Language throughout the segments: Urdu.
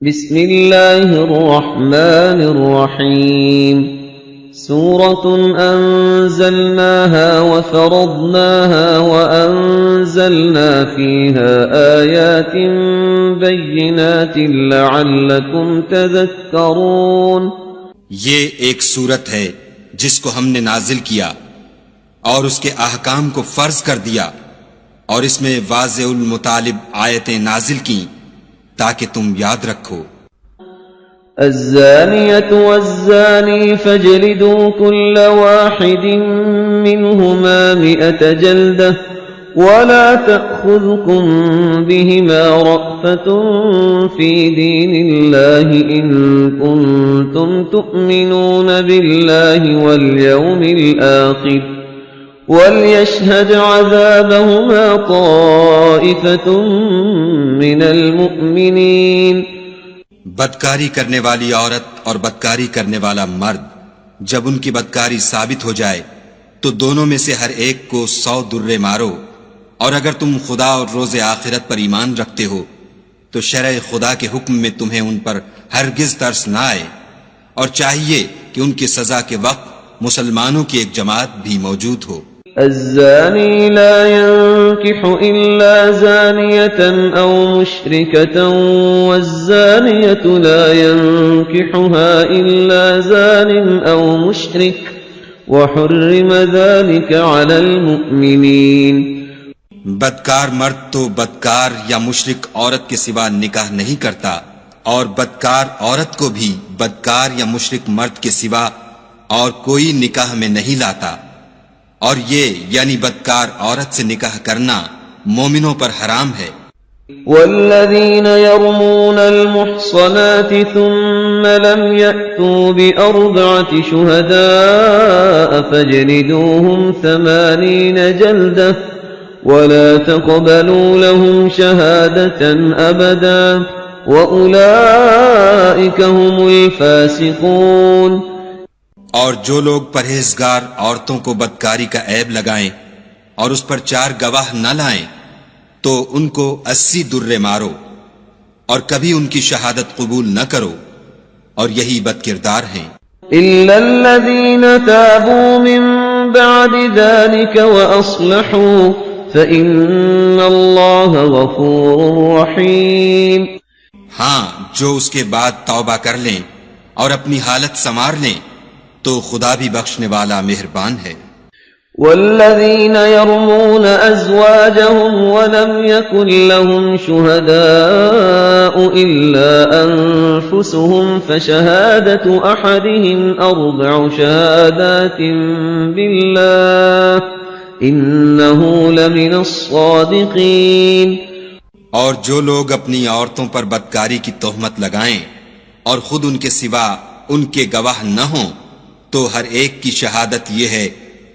بسم اللہ الرحمن الرحیم سورة انزلناها وفرضناها وانزلنا فيها آیات بینات لعلکم تذکرون. یہ ایک سورت ہے جس کو ہم نے نازل کیا اور اس کے احکام کو فرض کر دیا، اور اس میں واضح المطالب آیتیں نازل کی تاکہ تم یاد رکھو. الزانية والزاني فاجلدوا كل واحد منهما 100 جلدة ولا تأخذكم بهما رأفة في دين الله إن كنتم تؤمنون بالله واليوم الآخر وليشهد عذابهما طائفة من المؤمنين. بدکاری کرنے والی عورت اور بدکاری کرنے والا مرد جب ان کی بدکاری ثابت ہو جائے تو دونوں میں سے ہر ایک کو 100 درے مارو، اور اگر تم خدا اور روز آخرت پر ایمان رکھتے ہو تو شرع خدا کے حکم میں تمہیں ان پر ہرگز ترس نہ آئے، اور چاہیے کہ ان کی سزا کے وقت مسلمانوں کی ایک جماعت بھی موجود ہو. الزاني لا ينكح إلا زانية أو مشركة والزانية لا ينكحها إلا زان أو مشرك وحرم ذلك على المؤمنين. بدکار مرد تو بدکار یا مشرک عورت کے سوا نکاح نہیں کرتا، اور بدکار عورت کو بھی بدکار یا مشرک مرد کے سوا اور کوئی نکاح میں نہیں لاتا، اور یہ یعنی بدکار عورت سے نکاح کرنا مومنوں پر حرام ہے. والذین یرمون المحصنات ثم لم یأتوا بأربعة شہداء فاجلدوهم 80 جلدة ولا تقبلوا لهم شهادة أبدا وأولئك هم الفاسقون. اور جو لوگ پرہیزگار عورتوں کو بدکاری کا عیب لگائیں اور اس پر 4 گواہ نہ لائیں تو ان کو 80 درے مارو، اور کبھی ان کی شہادت قبول نہ کرو، اور یہی بد کردار ہیں. إلا الذين تابوا من بعد ذلك وأصلحوا فإن الله غفور رحيم. ہاں، جو اس کے بعد توبہ کر لیں اور اپنی حالت سنوار لیں تو خدا بھی بخشنے والا مہربان ہے. والذین یرمون ازواجهم ولم یکن لهم شهداء الا انفسهم فشهادة احدهم 4 شهادات بالله انه لمن الصادقین. اور جو لوگ اپنی عورتوں پر بدکاری کی تہمت لگائیں اور خود ان کے سوا ان کے گواہ نہ ہوں تو ہر ایک کی شہادت یہ ہے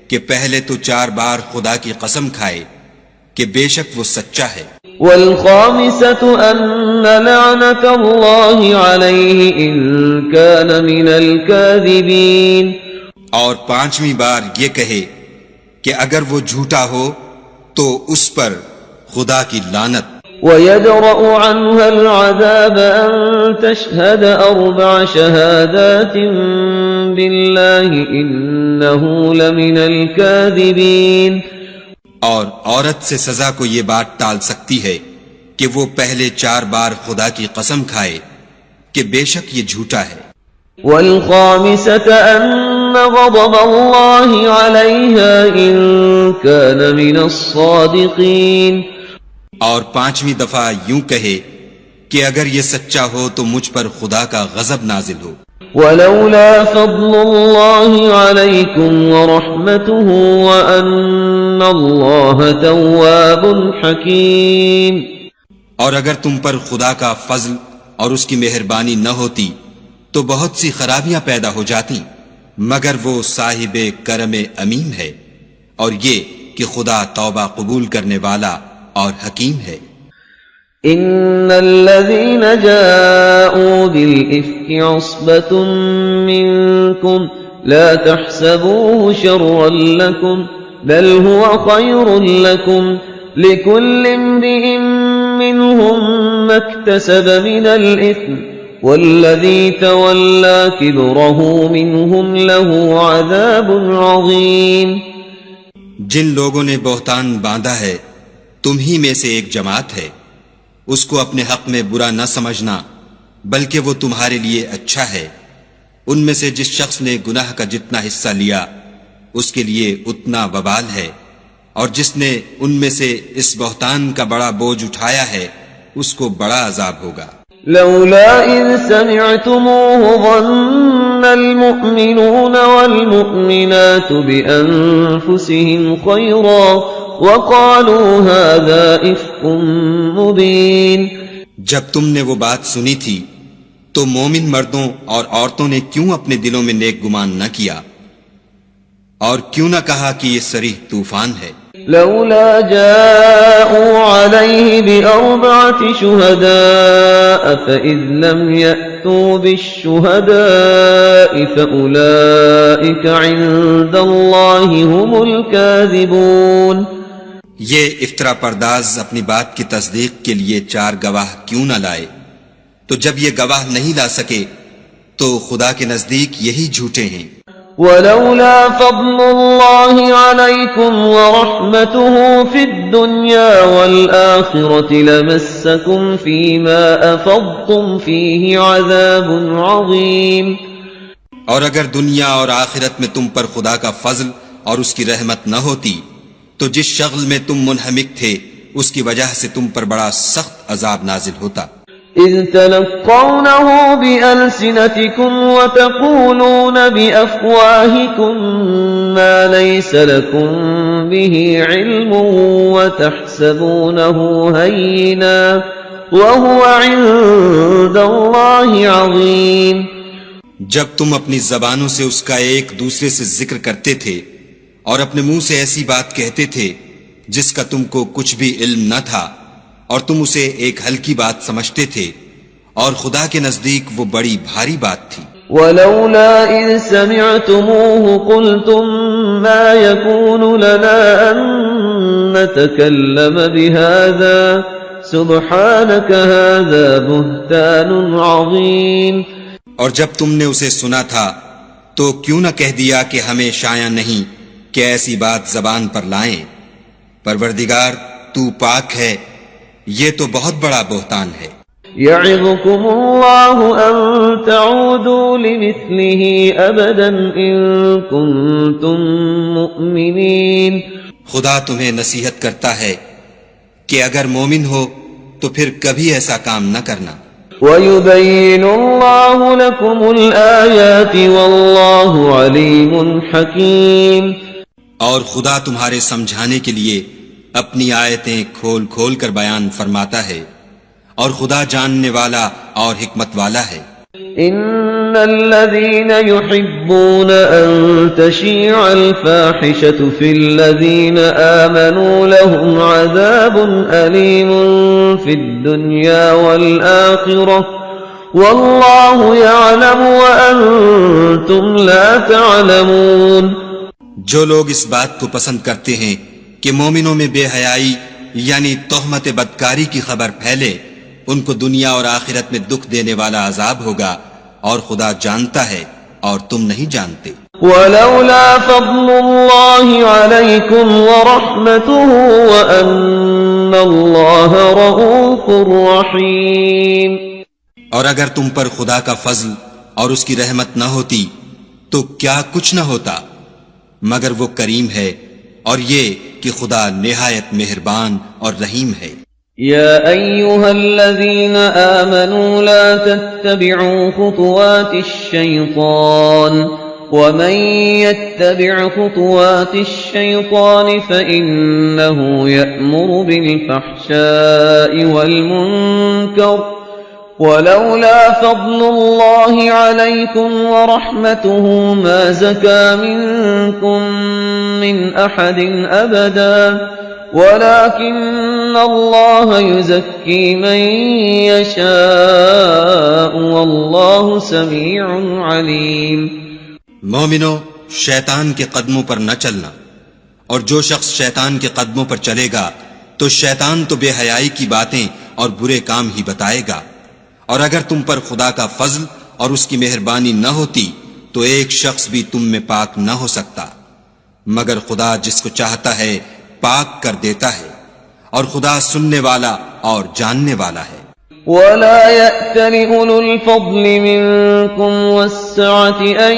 کہ پہلے تو 4 بار خدا کی قسم کھائے کہ بے شک وہ سچا ہے. والخامسة أن لعنة الله عليه إن كان من الكاذبين. اور 5ویں بار یہ کہے کہ اگر وہ جھوٹا ہو تو اس پر خدا کی لعنت. ويدرأ عنها العذاب أن تشهد 4 شهادات بالله إنه لمن الكاذبين. اور عورت سے سزا کو یہ بات ٹال سکتی ہے کہ وہ پہلے 4 بار خدا کی قسم کھائے کہ بے شک یہ جھوٹا ہے. والخامسة أن غضب الله عليها إن كان من الصادقين. اور 5ویں دفعہ یوں کہے کہ اگر یہ سچا ہو تو مجھ پر خدا کا غضب نازل ہو. ولولا فضل الله عليكم ورحمته وأن الله تواب حكيم. اور اگر تم پر خدا کا فضل اور اس کی مہربانی نہ ہوتی تو بہت سی خرابیاں پیدا ہو جاتی، مگر وہ صاحب کرم امین ہے، اور یہ کہ خدا توبہ قبول کرنے والا اور حکیم ہے. ان الذين جاءوا بالإفك عصبة منكم لا تحسبوه شرا لكم بل هو خير لكم لكل امرئ منهم ما اكتسب من الإثم والذي تولى كبره منهم له عذاب عظيم. جن لوگوں نے بہتان باندھا ہے تم ہی میں سے ایک جماعت ہے، اس کو اپنے حق میں برا نہ سمجھنا بلکہ وہ تمہارے لیے اچھا ہے. ان میں سے جس شخص نے گناہ کا جتنا حصہ لیا اس کے لیے اتنا وبال ہے، اور جس نے ان میں سے اس بہتان کا بڑا بوجھ اٹھایا ہے اس کو بڑا عذاب ہوگا. لولا إذ سمعتموه ظن المؤمنون والمؤمنات بأنفسهم خيرا وقالوا هذا إفك مبين. جب تم نے وہ بات سنی تھی تو مومن مردوں اور عورتوں نے کیوں اپنے دلوں میں نیک گمان نہ کیا اور کیوں نہ کہا کہ یہ صریح طوفان ہے. لولا جاءوا عليه بأربعة شهداء فإذ لم يأتوا بالشهداء فأولئك عند الله هم الكاذبون. یہ افطرا پرداز اپنی بات کی تصدیق کے لیے 4 گواہ کیوں نہ لائے؟ تو جب یہ گواہ نہیں لا سکے تو خدا کے نزدیک یہی جھوٹے ہیں. ولولا فضل الله عليكم ورحمته في الدنيا والآخرة لمسكم فيما أفضتم فيه عذاب عظيم. اور اگر دنیا اور آخرت میں تم پر خدا کا فضل اور اس کی رحمت نہ ہوتی تو جس شغل میں تم منہمک تھے اس کی وجہ سے تم پر بڑا سخت عذاب نازل ہوتا. إذ تلقونه بألسنتكم وتقولون بأفواهكم ما ليس لكم به علم وتحسبونه هينا وهو عند الله عظيم. جب تم اپنی زبانوں سے اس کا ایک دوسرے سے ذکر کرتے تھے اور اپنے منہ سے ایسی بات کہتے تھے جس کا تم کو کچھ بھی علم نہ تھا اور تم اسے ایک ہلکی بات سمجھتے تھے اور خدا کے نزدیک وہ بڑی بھاری بات تھی. ولولا إذ سمعتموه قلتم ما يكون لنا أن نتكلم بهذا سبحانك هذا بهتان عظيم. اور جب تم نے اسے سنا تھا تو کیوں نہ کہہ دیا کہ ہمیں شایع نہیں کہ ایسی بات زبان پر لائیں. پروردگار تو پاک ہے، یہ تو بہت بڑا بہتان ہے. يعظكم الله أن تعودوا لمثله أبدا إن كنتم مؤمنين. خدا تمہیں نصیحت کرتا ہے کہ اگر مومن ہو تو پھر کبھی ایسا کام نہ کرنا. وَيُبَيِّنُ اللَّهُ لَكُمُ الْآيَاتِ وَاللَّهُ عَلِيمٌ حَكِيمٌ. اور خدا تمہارے سمجھانے کے لیے اپنی آیتیں کھول کھول کر بیان فرماتا ہے اور خدا جاننے والا اور حکمت والا ہے. إن الذين يحبون أن تشيع الفاحشة في الذين آمنوا لهم عذاب أليم في الدنيا والآخرة والله يعلم وأنتم لا تعلمون. جو لوگ اس بات کو پسند کرتے ہیں کہ مومنوں میں بے حیائی یعنی تہمت بدکاری کی خبر پھیلے، ان کو دنیا اور آخرت میں دکھ دینے والا عذاب ہوگا اور خدا جانتا ہے اور تم نہیں جانتے. ولولا فضل الله عليكم ورحمته وأن الله رؤوف رحيم. اور اگر تم پر خدا کا فضل اور اس کی رحمت نہ ہوتی تو کیا کچھ نہ ہوتا مگر وہ کریم ہے اور یہ کہ خدا نہایت مہربان اور رحیم ہے. يا أيها الذين آمنوا لا تتبعوا خطوات الشيطان ومن يتبع خطوات الشيطان فإنه يأمر بالفحشاء والمنكر ولولا فضل الله عليكم ورحمته ما زكى منكم من أحد أبدا ولكن الله يزكي من يشاء والله سميع عليم. مومنو، شیطان کے قدموں پر نہ چلنا، اور جو شخص شیطان کے قدموں پر چلے گا تو شیطان تو بے حیائی کی باتیں اور برے کام ہی بتائے گا، اور اگر تم پر خدا کا فضل اور اس کی مہربانی نہ ہوتی تو ایک شخص بھی تم میں پاک نہ ہو سکتا، مگر خدا جس کو چاہتا ہے پاک کر دیتا ہے، اور خدا سننے والا اور جاننے والا ہے۔ ولا يأتل أولو الفضل منكم والسعة أن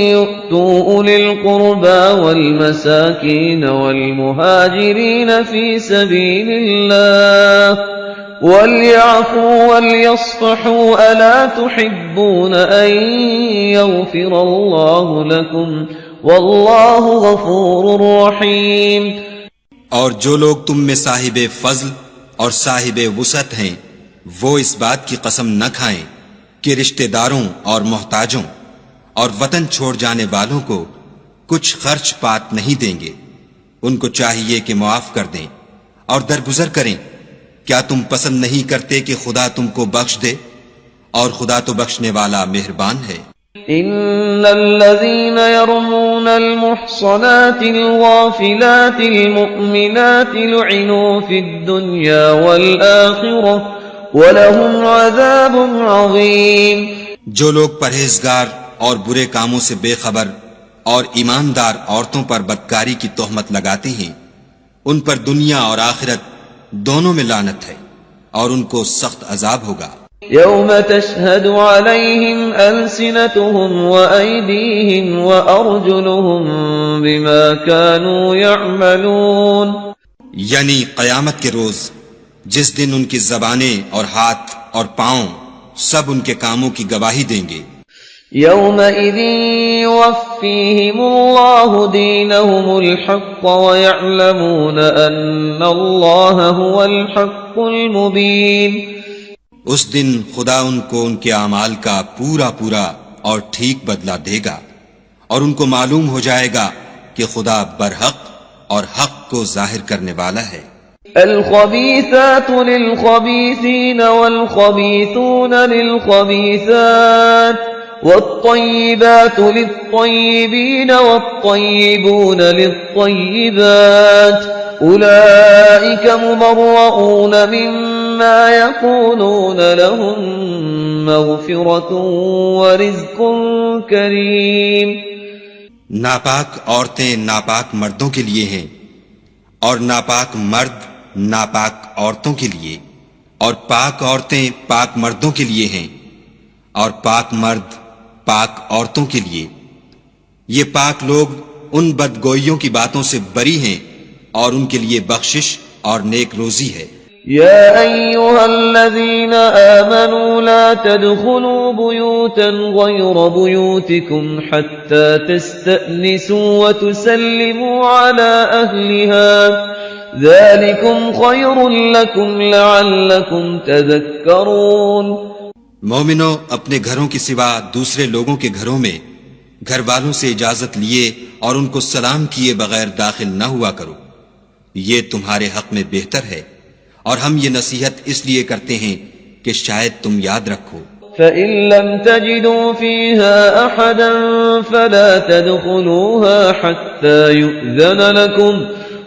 يؤتوا أولي القربى والمساكين والمهاجرين في سبيل الله وليعفوا وليصفحوا ألا تحبون أن يغفر الله لكم والله غفور رحيم۔ اور جو لوگ تم میں صاحب فضل اور صاحب وسعت ہیں وہ اس بات کی قسم نہ کھائیں کہ رشتہ داروں اور محتاجوں اور وطن چھوڑ جانے والوں کو کچھ خرچ پات نہیں دیں گے، ان کو چاہیے کہ معاف کر دیں اور درگزر کریں۔ کیا تم پسند نہیں کرتے کہ خدا تم کو بخش دے؟ اور خدا تو بخشنے والا مہربان ہے۔ ان الذين يرمون المحصنات الغافلات المؤمنات لعنوا في الدنيا والآخرة وَلَهُمْ عَذَابٌ عَظِيمٌ۔ جو لوگ پرہیزگار اور برے کاموں سے بے خبر اور ایماندار عورتوں پر بدکاری کی تہمت لگاتے ہیں، ان پر دنیا اور آخرت دونوں میں لعنت ہے اور ان کو سخت عذاب ہوگا۔ يَوْمَ تَشْهَدُ عَلَيْهِمْ أَلْسِنَتُهُمْ وَأَيْدِيهِمْ وَأَرْجُلُهُمْ بِمَا كَانُوا يَعْمَلُونَ، یعنی قیامت کے روز جس دن ان کی زبانیں اور ہاتھ اور پاؤں سب ان کے کاموں کی گواہی دیں گے۔ يَوْمَئِذٍ يُوَفِّيهِمُ اللَّهُ دِينَهُمُ الْحَقَّ وَيَعْلَمُونَ أَنَّ اللَّهَ هُوَ الْحَقُّ الْمُبِينُ۔ اس دن خدا ان کو ان کے اعمال کا پورا پورا اور ٹھیک بدلہ دے گا، اور ان کو معلوم ہو جائے گا کہ خدا برحق اور حق کو ظاہر کرنے والا ہے۔ الخبيثات للخبيثين والخبيثون للخبيثات والطيبات للطيبين والطيبون للطيبات أولئك مبرؤون مما يقولون لهم مغفرة ورزق كريم۔ ناپاک عورتیں ناپاک مردوں کے لیے ہیں، اور ناپاک مرد ناپاک عورتوں کے لیے، اور پاک عورتیں پاک مردوں کے لیے ہیں، اور پاک مرد پاک عورتوں کے لیے۔ یہ پاک لوگ ان بدگوئیوں کی باتوں سے بری ہیں، اور ان کے لیے بخشش اور نیک روزی ہے۔ يا أيها الذين آمنوا لا تدخلوا بيوتا غير بيوتكم حتى تستأنسوا وتسلموا على أهلها ذلكم خير لكم لعلكم تذكرون۔ مومنو، اپنے گھروں کے سوا دوسرے لوگوں کے گھروں میں گھر والوں سے اجازت لیے اور ان کو سلام کیے بغیر داخل نہ ہوا کرو، یہ تمہارے حق میں بہتر ہے، اور ہم یہ نصیحت اس لیے کرتے ہیں کہ شاید تم یاد رکھو۔ فَإِن لَّمْ تَجِدُوا فِيهَا أَحَدًا فَلَا تَدْخُلُوهَا حَتَّى يُؤْذَنَ لَكُمْ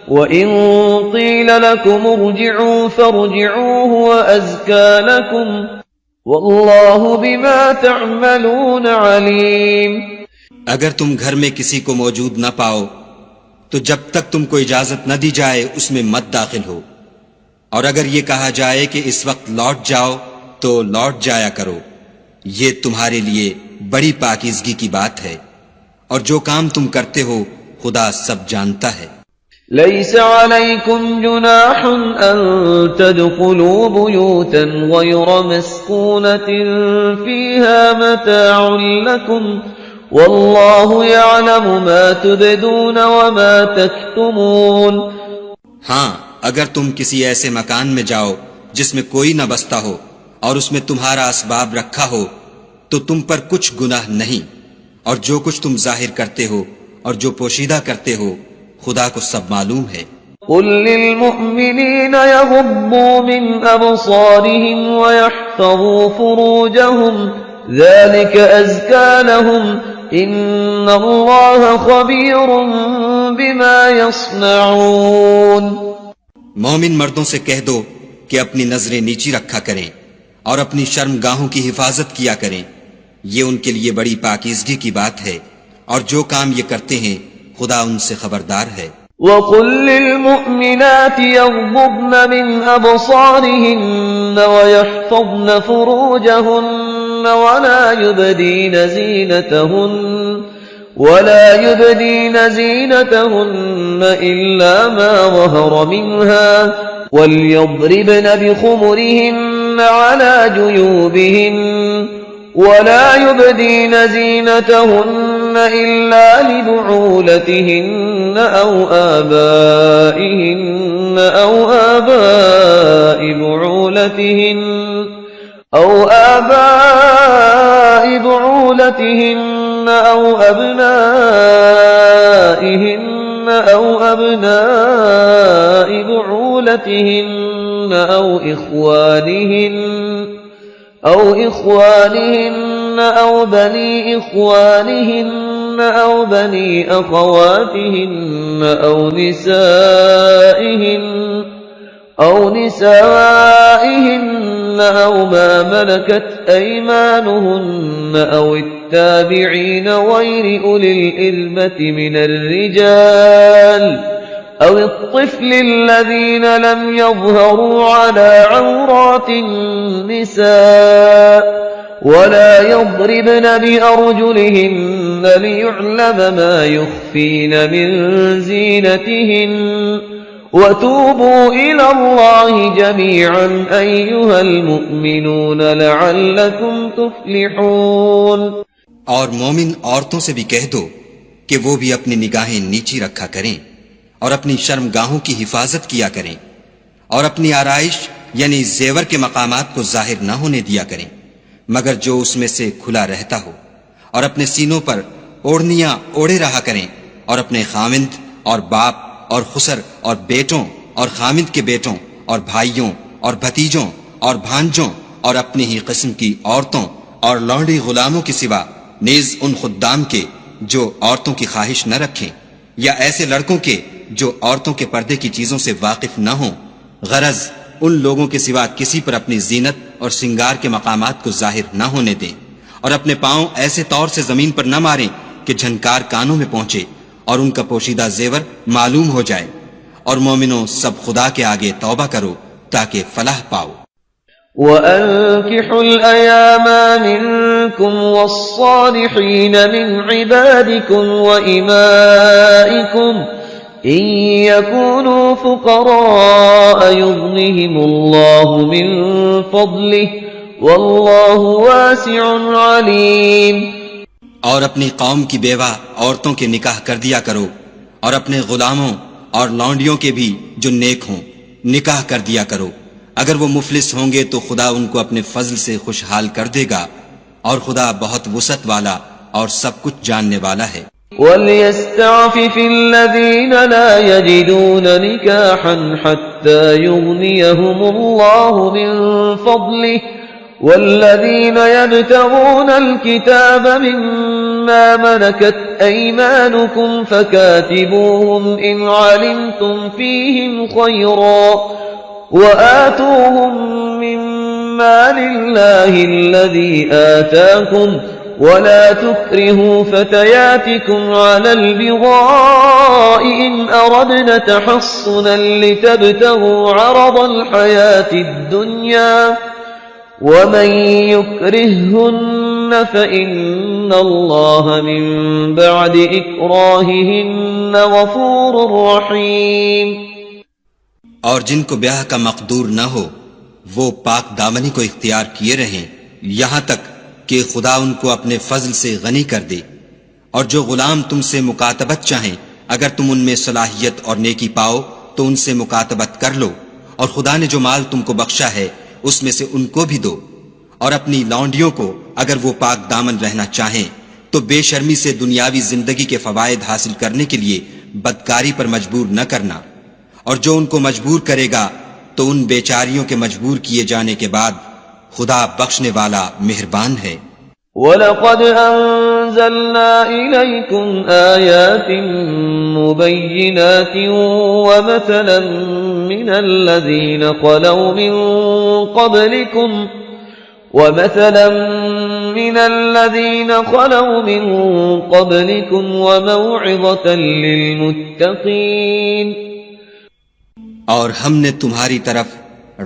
وَإِن قِيلَ لَكُمُ ارْجِعُوا فَارْجِعُوا هُوَ أَزْكَىٰ لَكُمْ وَاللَّهُ بِمَا تَعْمَلُونَ عَلِيمٌ۔ اگر تم گھر میں کسی کو موجود نہ پاؤ تو جب تک تم کو اجازت نہ دی جائے اس میں مت داخل ہو، اور اگر یہ کہا جائے کہ اس وقت لوٹ جاؤ تو لوٹ جایا کرو، یہ تمہارے لیے بڑی پاکیزگی کی بات ہے، اور جو کام تم کرتے ہو خدا سب جانتا ہے۔ ليس عليكم جناح أن تدخلوا بيوتا غير مسكونة فيها متاع لكم والله يعلم ما تبدون وما تكتمون۔ ہاں، اگر تم کسی ایسے مکان میں جاؤ جس میں کوئی نہ بستا ہو اور اس میں تمہارا اسباب رکھا ہو تو تم پر کچھ گناہ نہیں، اور جو کچھ تم ظاہر کرتے ہو اور جو پوشیدہ کرتے ہو خدا کو سب معلوم ہے۔ قل للمؤمنين يغضوا من أبصارهم ويحفظوا فروجهم ذلك أزكى لهم إن الله خبير بما يصنعون۔ مومن مردوں سے کہہ دو کہ اپنی نظریں نیچی رکھا کریں اور اپنی شرم گاہوں کی حفاظت کیا کریں، یہ ان کے لیے بڑی پاکیزگی کی بات ہے، اور جو کام یہ کرتے ہیں خدا ان سے خبردار ہے۔ وَقُل لِّلْمُؤْمِنَاتِ يَغْضُضْنَ مِنْ أَبْصَارِهِنَّ وَيَحْفَظْنَ فُرُوجَهُنَّ وَلَا يُبْدِينَ زِينَتَهُنَّ إِلَّا مَا ظَهَرَ مِنْهَا وَلْيَضْرِبْنَ بِخُمُرِهِنَّ عَلَى جُيُوبِهِنَّ وَلَا يُبْدِينَ زِينَتَهُنَّ إِلَّا لِبُعُولَتِهِنَّ أَوْ آبَائِهِنَّ أَوْ آبَاءِ بُعُولَتِهِنَّ أَوْ أَبْنَائِهِنَّ أَوْ أَبْنَاءِ بُعُولَتِهِنَّ أَوْ إِخْوَانِهِنَّ أَوْ بَنِي إِخْوَانِهِنَّ أَوْ بَنِي أَخَوَاتِهِنَّ أَوْ نِسَائِهِنَّ أَوْ مَا مَلَكَتْ أَيْمَانُهُنَّ أَوِ التَّابِعِينَ غَيْرِ أُولِي الْإِرْبَةِ مِنَ الرِّجَالِ أَوِ الطِّفْلِ الَّذِينَ لَمْ يَظْهَرُوا عَلَى عَوْرَاتِ النِّسَاءِ وَلَا يَضْرِبْنَ بِأَرْجُلِهِنَّ لِيُعْلَمَ مَا يُخْفِينَ مِنْ زِينَتِهِنَّ وَتُوبُوا إِلَى اللَّهِ جَمِيعًا أَيُّهَا الْمُؤْمِنُونَ لَعَلَّكُمْ تُفْلِحُونَ۔ اور مومن عورتوں سے بھی کہہ دو کہ وہ بھی اپنی نگاہیں نیچی رکھا کریں اور اپنی شرم گاہوں کی حفاظت کیا کریں، اور اپنی آرائش یعنی زیور کے مقامات کو ظاہر نہ ہونے دیا کریں مگر جو اس میں سے کھلا رہتا ہو، اور اپنے سینوں پر اوڑھنیاں اوڑھے رہا کریں، اور اپنے خامند اور باپ اور خسر اور بیٹوں اور خامند کے بیٹوں اور بھائیوں اور بھتیجوں اور بھانجوں اور اپنی ہی قسم کی عورتوں اور لونڈی غلاموں کے سوا نیز ان خدام کے جو عورتوں کی خواہش نہ رکھیں، یا ایسے لڑکوں کے جو عورتوں کے پردے کی چیزوں سے واقف نہ ہوں، غرض ان لوگوں کے سوا کسی پر اپنی زینت اور سنگار کے مقامات کو ظاہر نہ ہونے دیں، اور اپنے پاؤں ایسے طور سے زمین پر نہ ماریں کہ جھنکار کانوں میں پہنچے اور ان کا پوشیدہ زیور معلوم ہو جائے، اور مومنوں سب خدا کے آگے توبہ کرو تاکہ فلاح پاؤ۔ وَأَنكِحُوا الْأَيَامَ مِنكُمْ وَالصَّالِحِينَ مِنْ عِبَادِكُمْ وَإِمَائِكُمْ إِنْ يَكُونُوا فُقَرَاءَ يُغْنِهِمُ اللَّهُ مِنْ فَضْلِهِ وَاللَّهُ وَاسِعٌ عَلِيمٌ۔ اور اپنی قوم کی بیوہ عورتوں کے نکاح کر دیا کرو، اور اپنے غلاموں اور لونڈیوں کے بھی جو نیک ہوں نکاح کر دیا کرو، اگر وہ مفلس ہوں گے تو خدا ان کو اپنے فضل سے خوشحال کر دے گا، اور خدا بہت وسعت والا اور سب کچھ جاننے والا ہے۔ وَلْيَسْتَعْفِفِ الَّذِينَ لَا يَجِدُونَ نِكَاحًا حَتَّى يُغْنِيَهُمُ اللَّهُ مِنْ فَضْلِهِ وَالَّذِينَ يَبْتَغُونَ الْكِتَابَ مِمَّا مَلَكَتْ أَيْمَانُكُمْ فَكَاتِبُوهُمْ إِنْ عَلِمْتُمْ فِيهِمْ خَيْرًا وَآتُوهُمْ مِنْ مَالِ اللَّهِ الَّذِي آتَاكُمْ وَلَا تُكْرِهُوا فَتَيَاتِكُمْ عَلَى الْبِغَاءِ إِنْ أَرَدْنَ تَحَصُّنًا لِتَبْتَغُوا عَرَضَ الْحَيَاةِ الدُّنْيَا وَمَنْ يُكْرِههُّنَّ فَإِنَّ اللَّهَ مِنْ بَعْدِ إِكْرَاهِهِنَّ غَفُورٌ رَحِيمٌ۔ اور جن کو بیاہ کا مقدور نہ ہو وہ پاک دامنی کو اختیار کیے رہیں یہاں تک کہ خدا ان کو اپنے فضل سے غنی کر دے، اور جو غلام تم سے مکاتبت چاہیں اگر تم ان میں صلاحیت اور نیکی پاؤ تو ان سے مکاتبت کر لو، اور خدا نے جو مال تم کو بخشا ہے اس میں سے ان کو بھی دو، اور اپنی لونڈیوں کو اگر وہ پاک دامن رہنا چاہیں تو بے شرمی سے دنیاوی زندگی کے فوائد حاصل کرنے کے لیے بدکاری پر مجبور نہ کرنا، اور جو ان کو مجبور کرے گا تو ان بیچاریوں کے مجبور کیے جانے کے بعد خدا بخشنے والا مہربان ہے۔ وَلَقَدْ أَنزَلْنَا إِلَيْكُمْ آيَاتٍ مُبَيِّنَاتٍ وَمَثَلًا مِنَ الَّذِينَ خَلَوْا مِن قَبْلِكُمْ ومثلا من الذين خلوا من قبلكم وموعظة للمتقين. اور ہم نے تمہاری طرف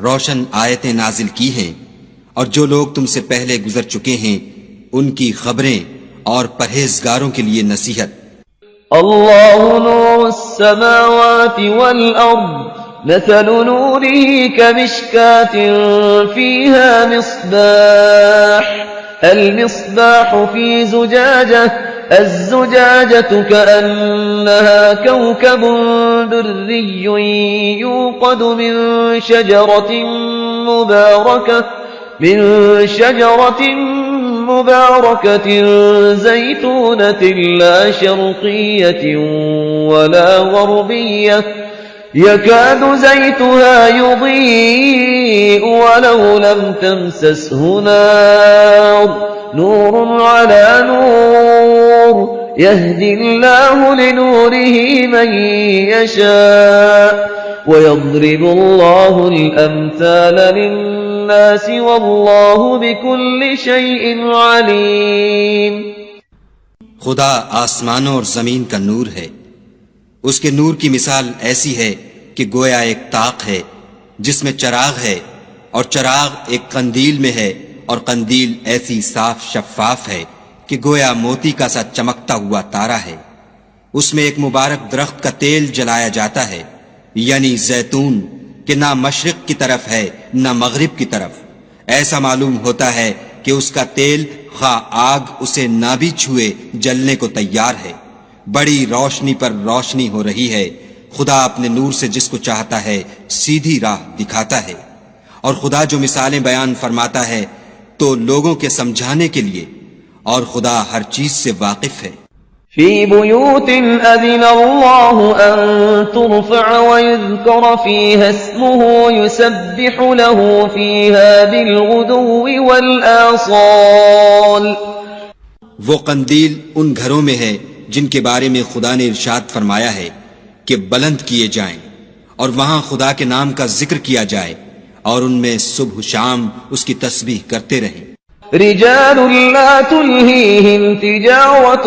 روشن آیتیں نازل کی ہیں، اور جو لوگ تم سے پہلے گزر چکے ہیں ان کی خبریں اور پرہیزگاروں کے لیے نصیحت. اللہ نور السماوات والأرض مثل نوره كمشكاة فيها مصباح المصباح في زجاجة الزجاجة كأنها كوكب دري يوقد من شجرة مباركة زيتونة لا شرقية ولا غربية يكاد زيتها يضيء ولو لم تمسسه نار نور على نور يهدي الله لنوره من يشاء ويضرب الله الأمثال للناس والله بكل شيء عليم. خدا آسمانوں اور زمین کا نور ہے. اس کے نور کی مثال ایسی ہے کہ گویا ایک طاق ہے جس میں چراغ ہے، اور چراغ ایک قندیل میں ہے، اور قندیل ایسی صاف شفاف ہے کہ گویا موتی کا سا چمکتا ہوا تارا ہے. اس میں ایک مبارک درخت کا تیل جلایا جاتا ہے، یعنی زیتون، کہ نہ مشرق کی طرف ہے نہ مغرب کی طرف. ایسا معلوم ہوتا ہے کہ اس کا تیل خواہ آگ اسے نہ بھی چھوئے جلنے کو تیار ہے. بڑی روشنی پر روشنی ہو رہی ہے. خدا اپنے نور سے جس کو چاہتا ہے سیدھی راہ دکھاتا ہے. اور خدا جو مثالیں بیان فرماتا ہے تو لوگوں کے سمجھانے کے لیے، اور خدا ہر چیز سے واقف ہے. فی بیوت اذن اللہ ان ترفع ویذکر فیہا اسمہ یسبح له فیہا بالغدو والآصال. وہ قندیل ان گھروں میں ہے جن کے بارے میں خدا نے ارشاد فرمایا ہے کہ بلند کیے جائیں، اور وہاں خدا کے نام کا ذکر کیا جائے، اور ان میں صبح و شام اس کی تسبیح کرتے رہیں. رجال لا تلهيهم تجارة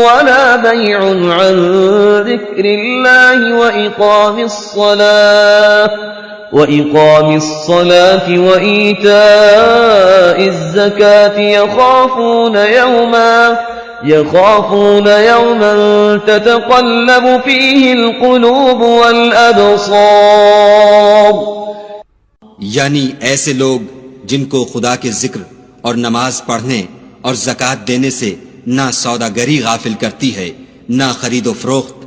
ولا بيع عن ذكر الله وإقام الصلاة وإيتاء الزكاة يخافون يوما تتقلب فيه القلوب والأبصار. یعنی ایسے لوگ جن کو خدا کے ذکر اور نماز پڑھنے اور زکوٰۃ دینے سے نہ سوداگری غافل کرتی ہے نہ خرید و فروخت،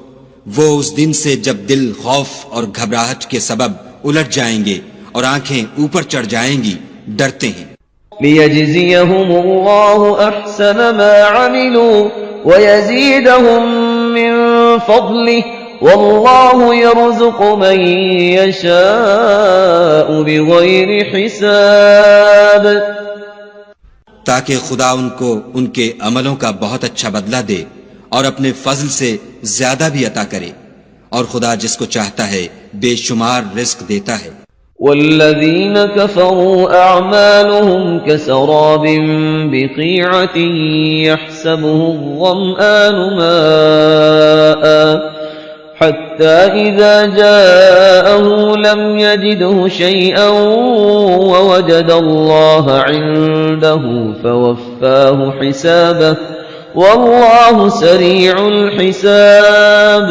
وہ اس دن سے جب دل خوف اور گھبراہٹ کے سبب الٹ جائیں گے اور آنکھیں اوپر چڑھ جائیں گی، ڈرتے ہیں. لِيَجْزِيَهُمُ اللَّهُ أَحْسَنَ مَا عَمِلُوا وَيَزِيدَهُم مِّن فَضْلِهِ وَاللَّهُ يَرْزُقُ مَن يَشَاءُ بِغَيْرِ حِسَابٍ. تاکہ خدا ان کو ان کے عملوں کا بہت اچھا بدلہ دے اور اپنے فضل سے زیادہ بھی عطا کرے، اور خدا جس کو چاہتا ہے بے شمار رزق دیتا ہے. والذین کفروا اعمالهم کسراب بقیعة يحسبه الظمآن ماء حتى إذا جاءه لم يجده شيئا ووجد الله عنده فوفاه حسابه والله سريع الحساب.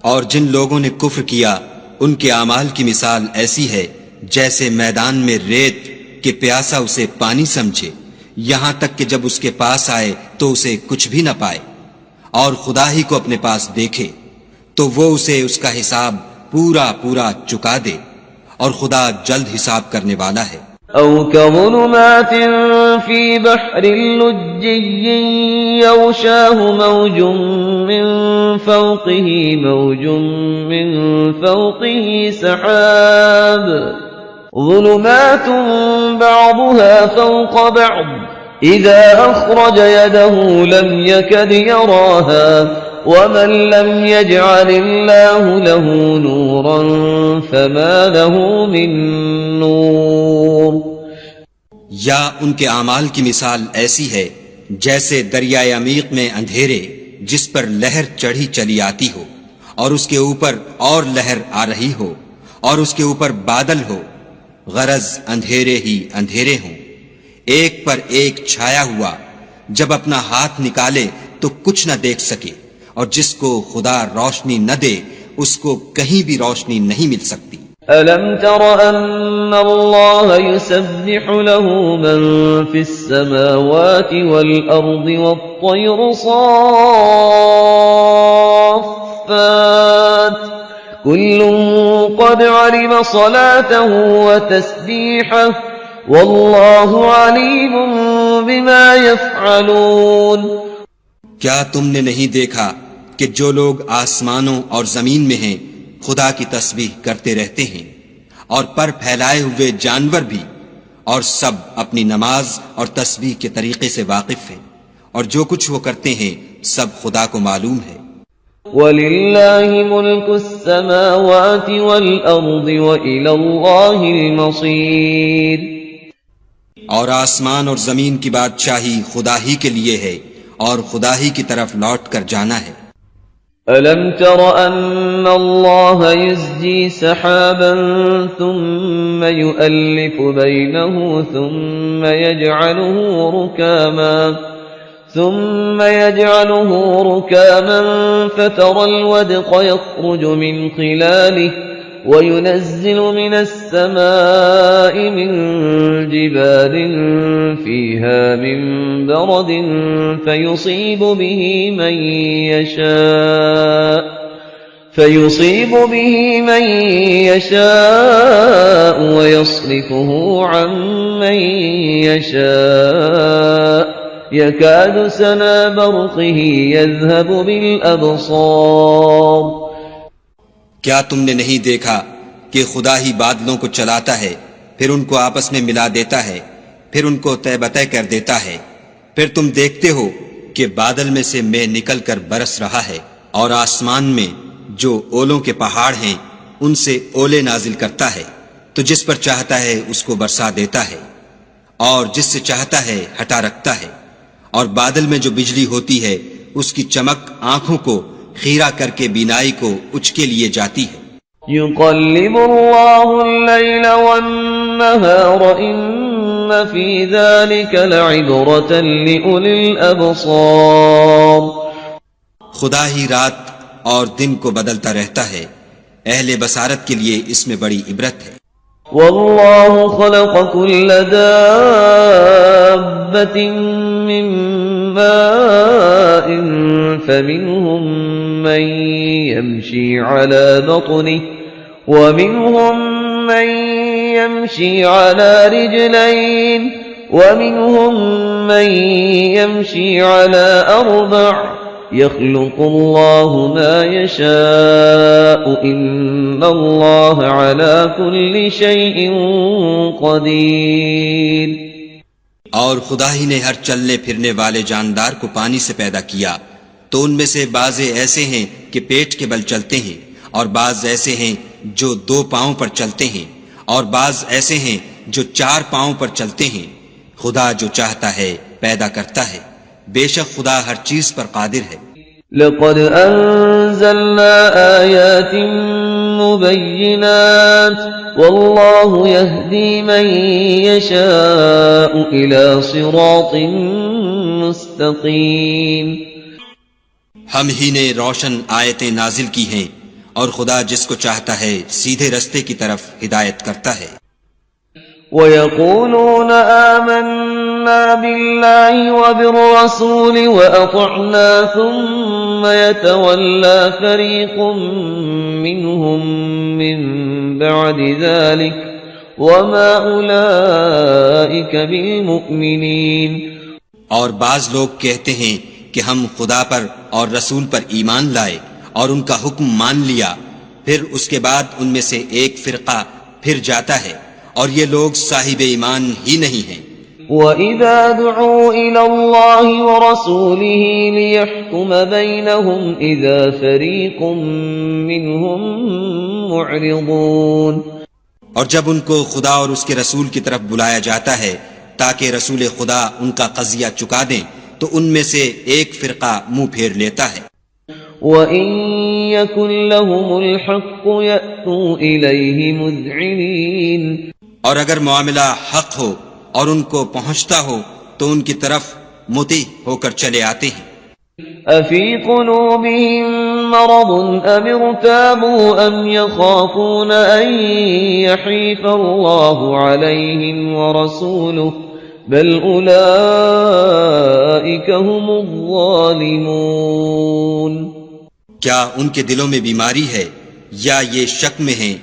اور جن لوگوں نے کفر کیا ان کے اعمال کی مثال ایسی ہے جیسے میدان میں ریت کہ پیاسا اسے پانی سمجھے، یہاں تک کہ جب اس کے پاس آئے تو اسے کچھ بھی نہ پائے، اور خدا ہی کو اپنے پاس دیکھے تو وہ اسے اس کا حساب پورا پورا چکا دے، اور خدا جلد حساب کرنے والا ہے. او كظلمات في بحر لجي يغشاه موج من فوقه سحاب ظلمات بعضها فوق بعض إذا أخرج يده لم يكد يراها ومن لم يجعل الله له نورا فما له من نور. یا ان کے اعمال کی مثال ایسی ہے جیسے دریائے عمیق میں اندھیرے جس پر لہر چڑھی چلی آتی ہو، اور اس کے اوپر اور لہر آ رہی ہو، اور اس کے اوپر بادل ہو، غرض اندھیرے ہی اندھیرے ہوں، ایک پر ایک چھایا ہوا، جب اپنا ہاتھ نکالے تو کچھ نہ دیکھ سکے، اور جس کو خدا روشنی نہ دے اس کو کہیں بھی روشنی نہیں مل سکتی۔ أَلَمْ تَرَ أَنَّ اللَّهَ يُسَبِّحُ لَهُ مَن فِي السَّمَاوَاتِ وَالْأَرْضِ وَالطَّيْرُ صَافَّاتٍ كُلٌّ قَدْ عَلِمَ صَلَاتَهُ وَتَسْبِيحَهُ وَاللَّهُ عَلِيمٌ بِمَا يَفْعَلُونَ۔ کیا تم نے نہیں دیکھا کہ جو لوگ آسمانوں اور زمین میں ہیں خدا کی تسبیح کرتے رہتے ہیں، اور پر پھیلائے ہوئے جانور بھی، اور سب اپنی نماز اور تسبیح کے طریقے سے واقف ہیں، اور جو کچھ وہ کرتے ہیں سب خدا کو معلوم ہے۔ وَلِلَّهِ مُلْكُ السَّمَاوَاتِ وَالْأَرْضِ وَإِلَى اللَّهِ الْمَصِيرُ۔ اور آسمان اور زمین کی بادشاہی خدا ہی کے لیے ہے، اور خدا ہی کی طرف لوٹ کر جانا ہے۔ أَلَمْ تَرَ أَنَّ اللَّهَ يُزْجِي سَحَابًا ثُمَّ يُؤَلِّفُ بَيْنَهُ ثُمَّ يَجْعَلُهُ رُكَامًا فَتَرَى الْوَدْقَ يَخْرُجُ مِنْ خِلَالِهِ وَيُنَزِّلُ مِنَ السَّمَاءِ مِنْ جِبَالٍ فِيهَا مِنْ بَرَدٍ فَيُصِيبُ بِهِ مَنْ يَشَاءُ وَيَصْرِفُهُ عَنْ مَنْ يَشَاءُ يَكَادُ سَنَا بَرْقِهِ يَذْهَبُ بِالْأَبْصَارِ۔ کیا تم نے نہیں دیکھا کہ خدا ہی بادلوں کو چلاتا ہے، پھر ان کو آپس میں ملا دیتا ہے، پھر ان کو طے بطے کر دیتا ہے، پھر تم دیکھتے ہو کہ بادل میں سے مے نکل کر برس رہا ہے، اور آسمان میں جو اولوں کے پہاڑ ہیں ان سے اولے نازل کرتا ہے، تو جس پر چاہتا ہے اس کو برسا دیتا ہے، اور جس سے چاہتا ہے ہٹا رکھتا ہے، اور بادل میں جو بجلی ہوتی ہے اس کی چمک آنکھوں کو خیرہ کر کے بینائی کو اچکے لیے جاتی ہے۔ يُقَلِّبُ اللَّهُ اللَّيْلَ وَالنَّهَارَ إِنَّ فِي ذَلِكَ لَعِبْرَةً لِأُولِي الْأَبْصَارِ۔ خدا ہی رات اور دن کو بدلتا رہتا ہے، اہل بصارت کے لیے اس میں بڑی عبرت ہے۔ وَاللَّهُ خَلَقَ كُلَّ دَابَّةٍ مِّن مَّاءٍ فَمِنْهُم مَّن يَمْشِي عَلَى بَطْنِهِ وَمِنْهُم مَّن يَمْشِي عَلَى رِجْلَيْنِ وَمِنْهُم مَّن يَمْشِي عَلَى أَرْبَعٍ يَخْلُقُ اللَّهُ مَا يَشَاءُ إِنَّ اللَّهَ عَلَى كُلِّ شَيْءٍ قَدِيرٌ۔ اور خدا ہی نے ہر چلنے پھرنے والے جاندار کو پانی سے پیدا کیا، تو ان میں سے بعض ایسے ہیں کہ پیٹ کے بل چلتے ہیں، اور بعض ایسے ہیں جو 2 پاؤں پر چلتے ہیں، اور بعض ایسے ہیں جو 4 پاؤں پر چلتے ہیں۔ خدا جو چاہتا ہے پیدا کرتا ہے، بے شک خدا ہر چیز پر قادر ہے۔ لَقَدْ أَنزَلْنَا آيَاتٍ مُبَيِّنَاتٍ وَاللَّهُ يَهْدِي مَن يَشَاءُ إِلَى صِرَاطٍ مُسْتَقِيمٍ۔ ہم ہی نے روشن آیتیں نازل کی ہیں، اور خدا جس کو چاہتا ہے سیدھے رستے کی طرف ہدایت کرتا ہے۔ وَيَقُولُونَ آمَنَّا بِاللَّهِ وَبِالرَّسُولِ وَأَطَعْنَا ثُمَّ يَتَوَلَّى فَرِيقٌ مِّنْهُم مِّن بَعْدِ ذَلِكَ وَمَا أُولَئِكَ بِالْمُؤْمِنِينَ۔ اور بعض لوگ کہتے ہیں کہ ہم خدا پر اور رسول پر ایمان لائے اور ان کا حکم مان لیا، پھر اس کے بعد ان میں سے ایک فرقہ پھر جاتا ہے، اور یہ لوگ صاحب ایمان ہی نہیں ہیں۔ وَإِذَا دُعُوا إِلَى اللَّهِ وَرَسُولِهِ لِيَحْكُمَ بَيْنَهُمْ إِذَا فَرِيقٌ مِّنْهُمْ مُعْرِضُونَ۔ اور جب ان کو خدا اور اس کے رسول کی طرف بلایا جاتا ہے تاکہ رسول خدا ان کا قضیہ چکا دیں، تو ان میں سے ایک فرقہ منہ پھیر لیتا ہے۔ وَإِن يَكُن لَّهُمُ الْحَقُّ يَأْتُوا إِلَيْهِ مُذْعِنِينَ، اور اگر معاملہ حق ہو اور ان کو پہنچتا ہو تو ان کی طرف مطیع ہو کر چلے آتے ہیں۔ أَفِي قُلُوبِهِم مَّرَضٌ أَمِ ارْتَابُوا أَمْ يَخَافُونَ أَن يَحِيفَ اللَّهُ عَلَيْهِمْ وَرَسُولُهُ بَلْ أُولَٰئِكَ هُمُ الظَّالِمُونَ۔ کیا ان کے دلوں میں بیماری ہے یا یہ شک میں ہیں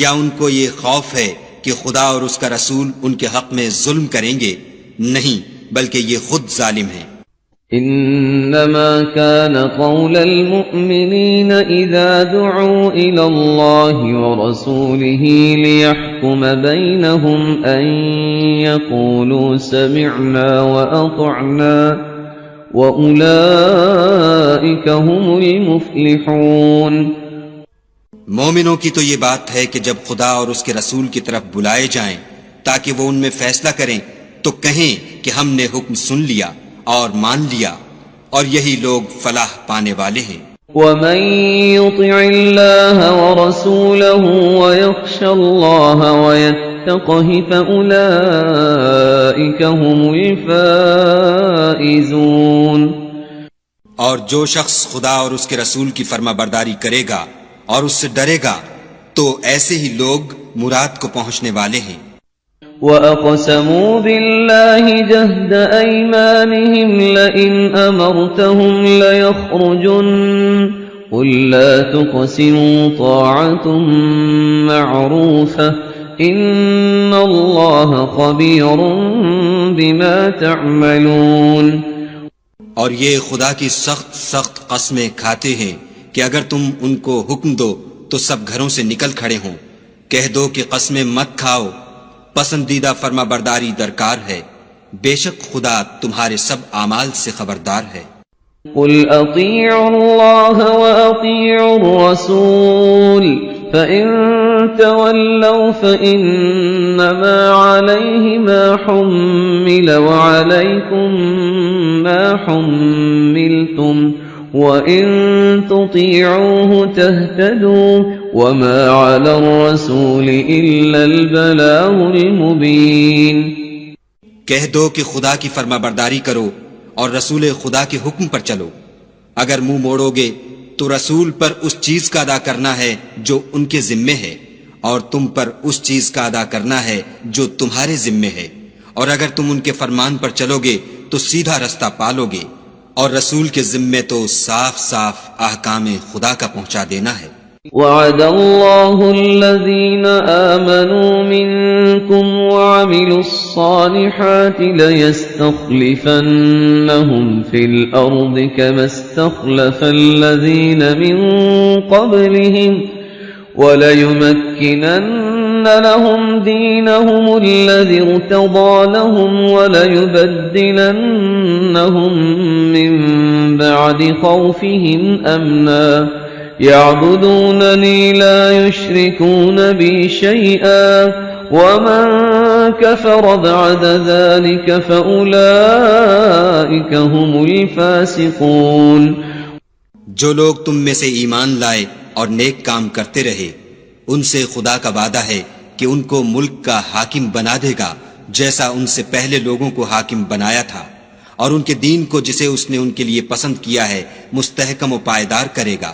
یا ان کو یہ خوف ہے کہ خدا اور اس کا رسول ان کے حق میں ظلم کریں گے؟ نہیں، بلکہ یہ خود ظالم ہیں۔ انما كان قول المؤمنين اذا دعوا الى الله ورسوله ليحكم بينهم ان يقولوا سمعنا واطعنا واولئك هم المفلحون۔ مومنوں کی تو یہ بات ہے کہ جب خدا اور اس کے رسول کی طرف بلائے جائیں تاکہ وہ ان میں فیصلہ کریں تو کہیں کہ ہم نے حکم سن لیا اور مان لیا، اور یہی لوگ فلاح پانے والے ہیں۔ وَمَن يُطِعِ اللَّهَ وَرَسُولَهُ وَيَخْشَ اللَّهَ وَيَتَّقْهِ فَأُولَئِكَ هُمُ الْفَائِزُونَ۔ اور جو شخص خدا اور اس کے رسول کی فرما برداری کرے گا اور اس سے ڈرے گا تو ایسے ہی لوگ مراد کو پہنچنے والے ہیں۔ وَأَقْسَمُوا بِاللَّهِ جَهْدَ أَيْمَانِهِمْ لَئِنْ أَمَرْتَهُمْ لَيَخْرُجُنَّ قُل لَّا تُقْسِمُوا طَاعَةٌ مَّعْرُوفَةٌ إِنَّ اللَّهَ خَبِيرٌ بِمَا تَعْمَلُونَ۔ اور یہ خدا کی سخت قسمیں کھاتے ہیں کہ اگر تم ان کو حکم دو تو سب گھروں سے نکل کھڑے ہوں۔ کہہ دو کہ قسمیں مت کھاؤ، پسندیدہ فرما برداری درکار ہے، بے شک خدا تمہارے سب اعمال سے خبردار ہے۔ قل اطیعوا اللہ واطیعوا الرسول فإن تولوا فإنما علیہ ما حمل وعلیکم ما حملتم وَإِن تُطِيعُوهُ تَهْتَدُوا وَمَا عَلَى الرَّسُولِ إِلَّا الْبَلَاغُ الْمُبِينُ۔ کہہ دو کہ خدا کی فرما برداری کرو اور رسول خدا کے حکم پر چلو۔ اگر منہ موڑو گے تو رسول پر اس چیز کا ادا کرنا ہے جو ان کے ذمے ہے، اور تم پر اس چیز کا ادا کرنا ہے جو تمہارے ذمے ہے، اور اگر تم ان کے فرمان پر چلو گے تو سیدھا رستہ پالو گے، اور رسول کے ذمے تو صاف صاف احکام خدا کا پہنچا دینا ہے۔ وعد اللہ الذین آمنوا منکم وعملوا الصالحات لیستخلفنہم فی الارض کما استخلف الذین من قبلہم وَلَيُمَكِّنَنَّ لَهُمْ دِينَهُمُ الَّذِي ارْتَضَىٰ لَهُمْ وَلَيُبَدِّلَنَّهُم مِّن بَعْدِ خَوْفِهِمْ أَمْنًا يَعْبُدُونَنِي لَا يُشْرِكُونَ بِي شَيْئًا وَمَن كَفَرَ بَعْدَ ذَلِكَ فَأُولَٰئِكَ هُمُ الْفَاسِقُونَ۔ جو لوگ تم میں سے ایمان لائے اور نیک کام کرتے رہے، ان سے خدا کا وعدہ ہے کہ ان کو ملک کا حاکم بنا دے گا جیسا ان سے پہلے لوگوں کو حاکم بنایا تھا، اور ان کے دین کو جسے اس نے ان کے لیے پسند کیا ہے مستحکم و پائیدار کرے گا،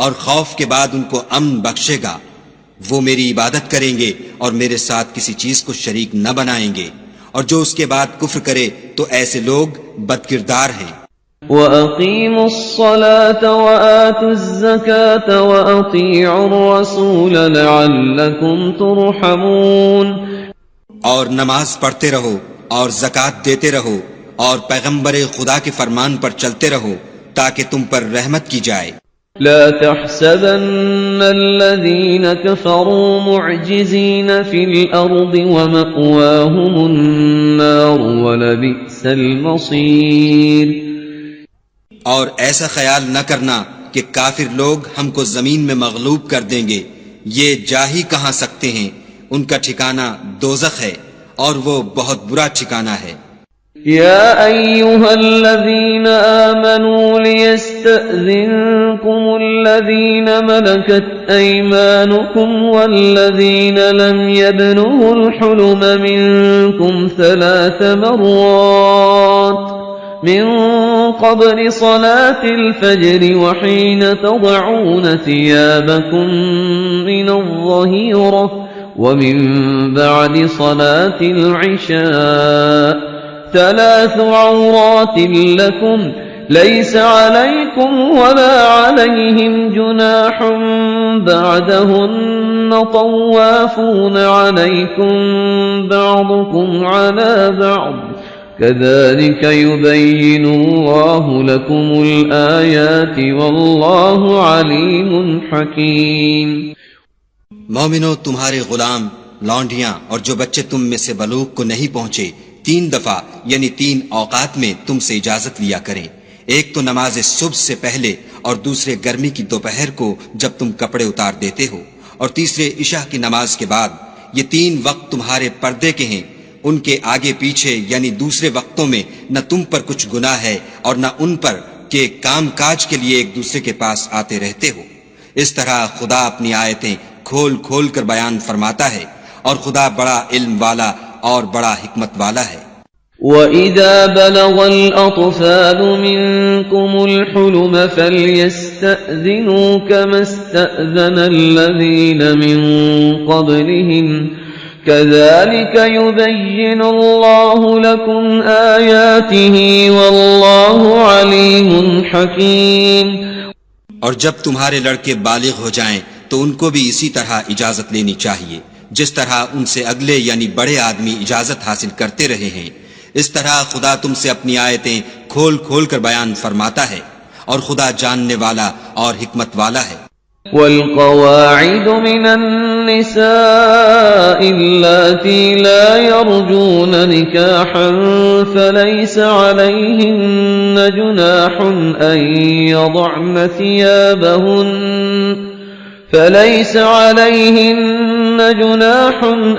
اور خوف کے بعد ان کو امن بخشے گا۔ وہ میری عبادت کریں گے اور میرے ساتھ کسی چیز کو شریک نہ بنائیں گے، اور جو اس کے بعد کفر کرے تو ایسے لوگ بدکردار ہیں۔ وَأَقِيمُوا الصَّلَاةَ وَآتُوا الزَّكَاةَ وَأَطِيعُوا الرَّسُولَ لَعَلَّكُمْ تُرْحَمُونَ۔ اور نماز پڑھتے رہو اور زکوٰۃ دیتے رہو اور پیغمبر خدا کے فرمان پر چلتے رہو تاکہ تم پر رحمت کی جائے۔ لا تحسبن الذين كفروا معجزين في الأرض ومأواهم النار ولبئس المصير۔ اور ایسا خیال نہ کرنا کہ کافر لوگ ہم کو زمین میں مغلوب کر دیں گے، یہ جا ہی کہاں سکتے ہیں، ان کا ٹھکانہ دوزخ ہے اور وہ بہت برا ٹھکانہ ہے۔ يا أيها الذين آمنوا ليستأذنكم الذين ملكت أيمانكم والذين لم يبلغوا الحلم منكم 3 مرات من قبل صلاة الفجر وحين تضعون ثيابكم من الظهيرة ومن بعد صلاة العشاء 3 عورات لكم ليس عليكم ولا عليهم جناح بعدهن طوافون عليكم بعضكم على بعض كذلك يبين الله لكم الآيات والله عليم حكيم۔ مومنو، تمہارے غلام، لونڈیاں اور جو بچے تم میں سے بلوغ کو نہیں پہنچے 3 دفعہ یعنی 3 اوقات میں تم سے اجازت لیا کریں، ایک تو نماز صبح سے پہلے اور دوسرے گرمی کی دوپہر کو جب تم کپڑے اتار دیتے ہو، اور تیسرے عشاء کی نماز کے بعد۔ یہ 3 وقت تمہارے پردے کے ہیں، ان کے آگے پیچھے یعنی دوسرے وقتوں میں نہ تم پر کچھ گناہ ہے اور نہ ان پر کہ کام کاج کے لیے ایک دوسرے کے پاس آتے رہتے ہو۔ اس طرح خدا اپنی آیتیں کھول کھول کر بیان فرماتا ہے، اور خدا بڑا علم والا اور بڑا حکمت والا ہے۔ وَإِذَا بَلَغَ الْأَطْفَالُ مِنكُمُ الْحُلُمَ فَلْيَسْتَأْذِنُوا كَمَا اسْتَأْذَنَ الَّذِينَ مِن قَبْلِهِمْ كَذَلِكَ يُبَيِّنُ اللَّهُ لَكُمْ آيَاتِهِ وَاللَّهُ عَلِيمٌ حَكِيمٌ۔ اور جب تمہارے لڑکے بالغ ہو جائیں تو ان کو بھی اسی طرح اجازت لینی چاہیے جس طرح ان سے اگلے یعنی بڑے آدمی اجازت حاصل کرتے رہے ہیں۔ اس طرح خدا تم سے اپنی آیتیں کھول کھول کر بیان فرماتا ہے، اور خدا جاننے والا اور حکمت والا ہے۔ والقواعد من النساء اللاتي لا يرجون نكاحا فليس عليهن جناح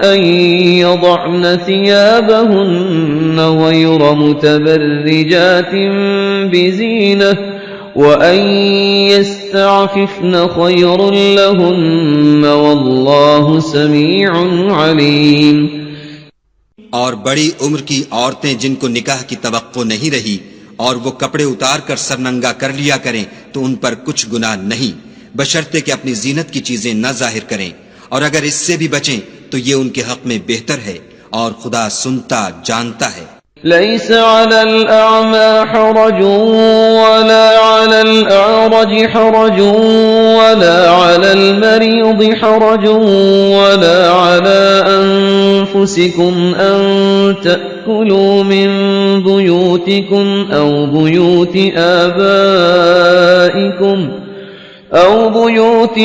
أن يضعن ثيابهن غير متبرجات بزينة وأن يستعففن خير لهن والله سميع عليم۔ اور بڑی عمر کی عورتیں جن کو نکاح کی توقع نہیں رہی اور وہ کپڑے اتار کر سرننگا کر لیا کریں تو ان پر کچھ گناہ نہیں، بشرطے کہ اپنی زینت کی چیزیں نہ ظاہر کریں، اور اگر اس سے بھی بچیں تو یہ ان کے حق میں بہتر ہے، اور خدا سنتا جانتا ہے۔ ليس على الأعمى حرج ولا على الأعرج حرج ولا على المريض حرج ولا على أنفسكم أن تأكلوا من بيوتكم أو بيوت آبائكم أو بيوت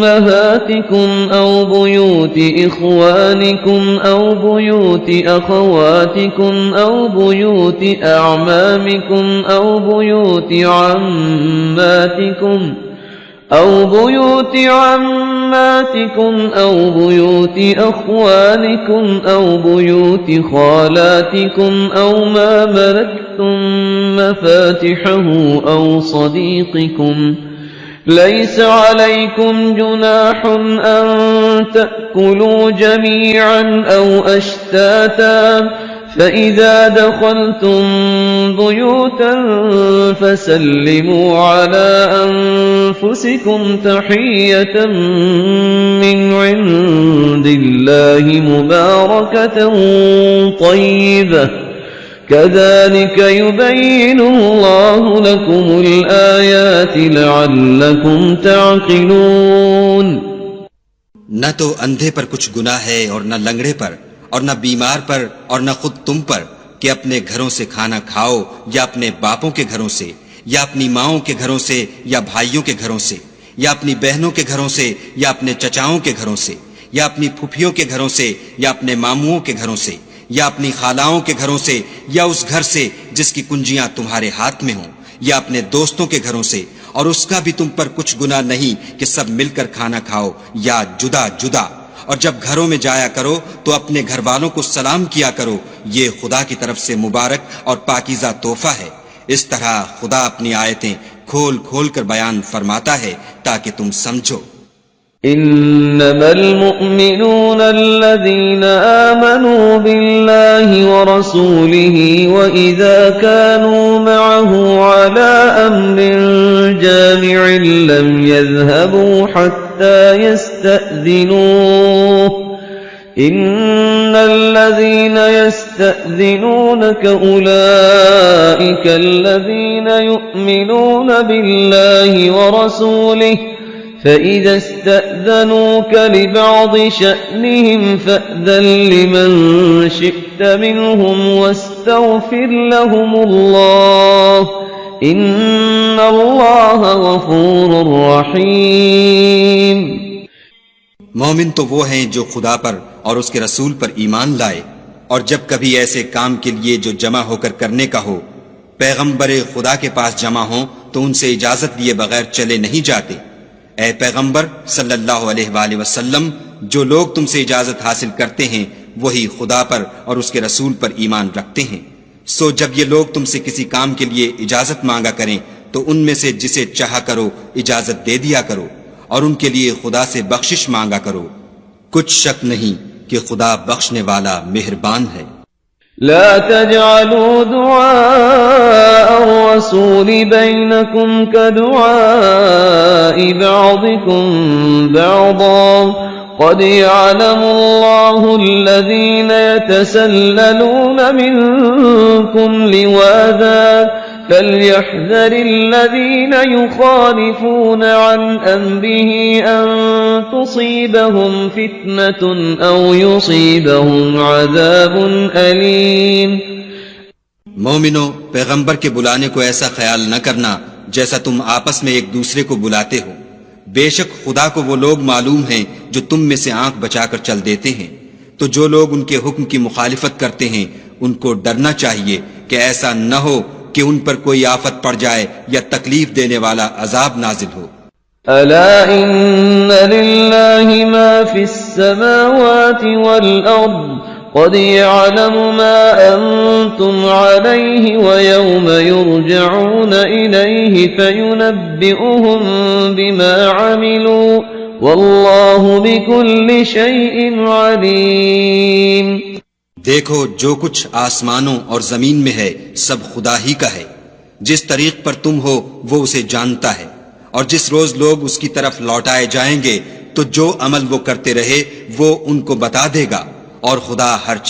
أمهاتكم أو بيوت إخوانكم أو بيوت أخواتكم أو بيوت أعمامكم أو بيوت عماتكم أو بيوت أخوالكم أو بيوت خالاتكم أو ما ملكتم مفاتحه أو صديقكم ليس عليكم جناح أن تأكلوا جميعا أو أشتاتا فإذا دخلتم بيوتا فسلموا على أنفسكم تحية من عند الله مباركة طيبة كذلك يبين الله لكم الآيات لعلكم تعقلون۔ نہ تو اندھے پر کچھ گناہ ہے اور نہ لنگڑے پر اور نہ بیمار پر اور نہ خود تم پر کہ اپنے گھروں سے کھانا کھاؤ یا اپنے باپوں کے گھروں سے یا اپنی ماؤں کے گھروں سے یا بھائیوں کے گھروں سے یا اپنی بہنوں کے گھروں سے یا اپنے چچاؤں کے گھروں سے یا اپنی پھوپھیوں کے گھروں سے یا اپنے ماموؤں کے گھروں سے یا اپنی خالاؤں کے گھروں سے یا اس گھر سے جس کی کنجیاں تمہارے ہاتھ میں ہوں یا اپنے دوستوں کے گھروں سے اور اس کا بھی تم پر کچھ گناہ نہیں کہ سب مل کر کھانا کھاؤ یا جدا جدا، اور جب گھروں میں جایا کرو تو اپنے گھر والوں کو سلام کیا کرو، یہ خدا کی طرف سے مبارک اور پاکیزہ تحفہ ہے۔ اس طرح خدا اپنی آیتیں کھول کھول کر بیان فرماتا ہے تاکہ تم سمجھو۔ انما المؤمنون الذين آمنوا بالله ورسوله واذا كانوا معه على امر جامع لم يذهبوا حتى يستأذنوه ان الذين يستأذنونك اولئك الذين يؤمنون بالله ورسوله فإذا استأذنوك لبعض شأنهم فأذن لمن شئت منهم واستغفر لهم الله إن الله غفور رحيم۔ مومن تو وہ ہیں جو خدا پر اور اس کے رسول پر ایمان لائے، اور جب کبھی ایسے کام کے لیے جو جمع ہو کر کرنے کا ہو پیغمبر خدا کے پاس جمع ہوں تو ان سے اجازت لیے بغیر چلے نہیں جاتے۔ اے پیغمبر صلی اللہ علیہ وآلہ وسلم، جو لوگ تم سے اجازت حاصل کرتے ہیں وہی خدا پر اور اس کے رسول پر ایمان رکھتے ہیں، سو جب یہ لوگ تم سے کسی کام کے لیے اجازت مانگا کریں تو ان میں سے جسے چاہا کرو اجازت دے دیا کرو، اور ان کے لیے خدا سے بخشش مانگا کرو، کچھ شک نہیں کہ خدا بخشنے والا مہربان ہے۔ لا تجعلوا دعاء الرسول بينكم كدعاء بعضكم بعضا قد يعلم الله الذين يتسللون منكم لواذا فليحذر الذين يخالفون عن أمره أن تصيبهم فتنة أو يصيبهم عذاب أليم۔ مومنو، پیغمبر کے بلانے کو ایسا خیال نہ کرنا جیسا تم آپس میں ایک دوسرے کو بلاتے ہو، بے شک خدا کو وہ لوگ معلوم ہیں جو تم میں سے آنکھ بچا کر چل دیتے ہیں، تو جو لوگ ان کے حکم کی مخالفت کرتے ہیں ان کو ڈرنا چاہیے کہ ایسا نہ ہو کہ ان پر کوئی آفت پڑ جائے یا تکلیف دینے والا عذاب نازل ہو۔ ألا إن لله ما في السماوات والأرض قد يعلم ما أنتم عليه ويوم يرجعون إليه فينبئهم بما عملوا والله بكل شيء عليم۔ دیکھو، جو کچھ آسمانوں اور زمین میں ہے سب خدا ہی کا ہے، جس طریق پر تم ہو وہ اسے جانتا ہے، اور جس روز لوگ اس کی طرف لوٹائے جائیں گے تو جو عمل وہ کرتے رہے وہ ان کو بتا دے گا، اور خدا ہر